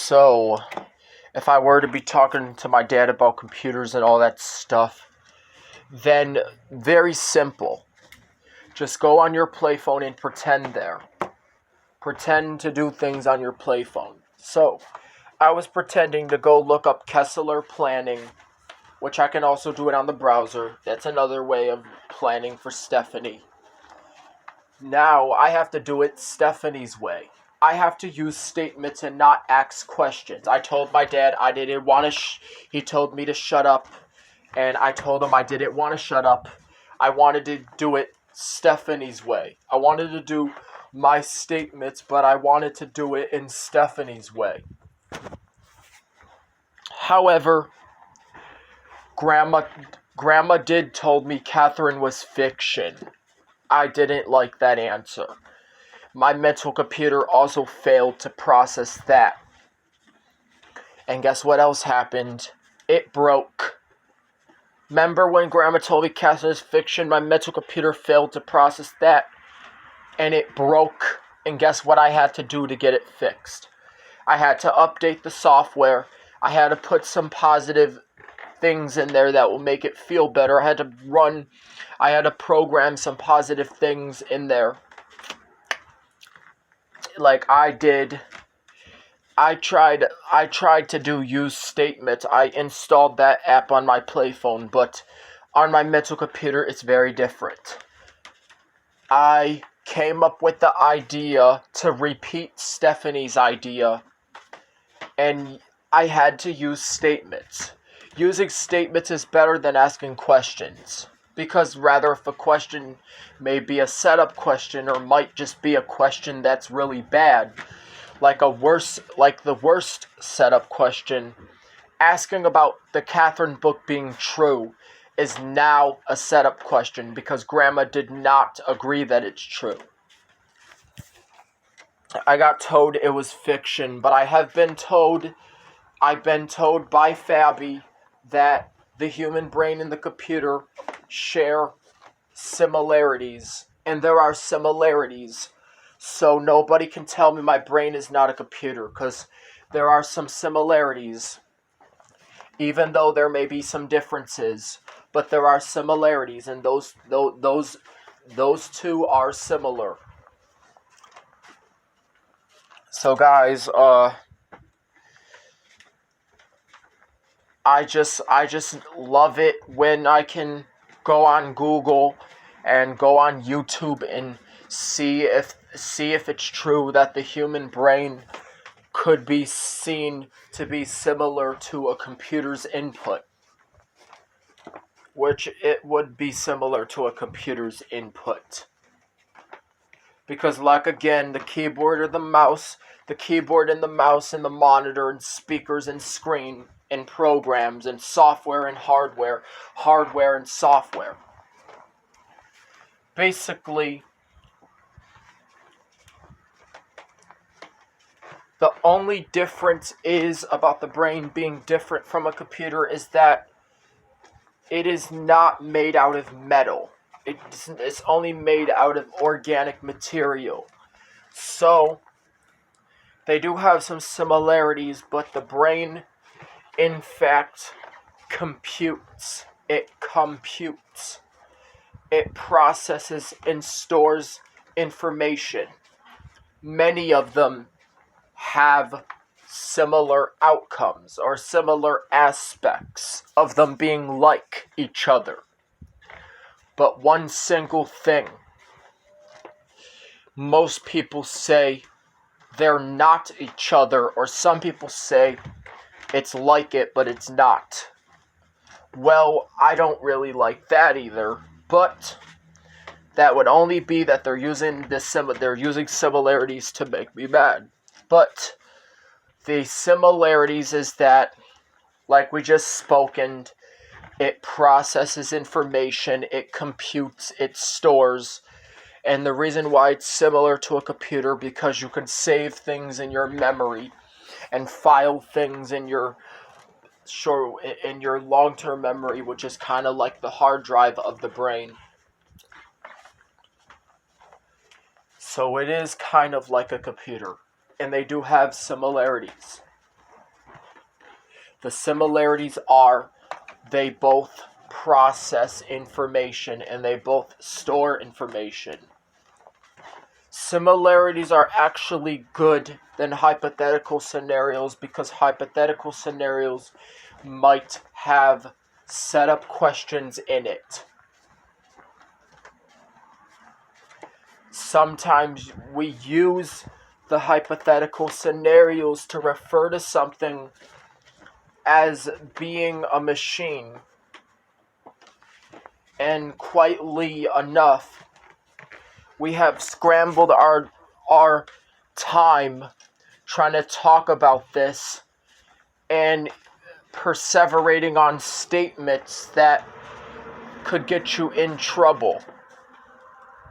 So, if I were to be talking to my dad about computers and all that stuff, then very simple. Just go on your play phone and pretend there. Pretend to do things on your play phone. So, I was pretending to go look up Kessler planning, which I can also do it on the browser. That's another way of planning for Stephanie. Now, I have to do it Stephanie's way. I have to use statements and not ask questions. I told my dad I didn't want to, he told me to shut up, and I told him I didn't want to shut up. I wanted to do it Stephanie's way. I wanted to do my statements, but I wanted to do it in Stephanie's way. However, Grandma did told me Catherine was fiction. I didn't like that answer. My mental computer also failed to process that. And guess what else happened? It broke. Remember when Grandma told me Catherine is fiction? My mental computer failed to process that. And it broke. And guess what I had to do to get it fixed? I had to update the software. I had to put some positive things in there that will make it feel better. I had to program some positive things in there. Like I did. I tried to use statements. I installed that app on my play phone, but on my mental computer it's very different. I came up with the idea to repeat Stephanie's idea, and I had to use statements. Using statements is better than asking questions. Because rather, if a question may be a setup question or might just be a question that's really bad, like the worst setup question, asking about the Catherine book being true is now a setup question because Grandma did not agree that it's true. I got told it was fiction, but I've been told by Fabby that the human brain and the computer share similarities, and there are similarities. So nobody can tell me my brain is not a computer, because there are some similarities. Even though there may be some differences, but there are similarities, and those two are similar. So guys, I just love it when I can go on Google and go on YouTube and see if it's true that the human brain could be seen to be similar to a computer's input, which it would be similar to a computer's input. Because like again, the keyboard and the mouse and the monitor and speakers and screen and programs and software and hardware and software. Basically, the only difference is about the brain being different from a computer is that it is not made out of metal. It's only made out of organic material. So, they do have some similarities, but the brain, in fact, computes. It computes. It processes and stores information. Many of them have similar outcomes or similar aspects of them being like each other. But one single thing, most people say they're not each other, or some people say it's like it, but it's not. Well, I don't really like that either, but that would only be that they're using similarities to make me mad. But the similarities is that, like we just spoken, it processes information, it computes, it stores. And the reason why it's similar to a computer, because you can save things in your memory and file things in your long-term memory, which is kind of like the hard drive of the brain. So it is kind of like a computer, and they do have similarities. The similarities are they both process information and they both store information. Similarities are actually good than hypothetical scenarios because hypothetical scenarios might have setup questions in it. Sometimes we use the hypothetical scenarios to refer to something as being a machine. And quietly enough, we have scrambled our time trying to talk about this and perseverating on statements that could get you in trouble.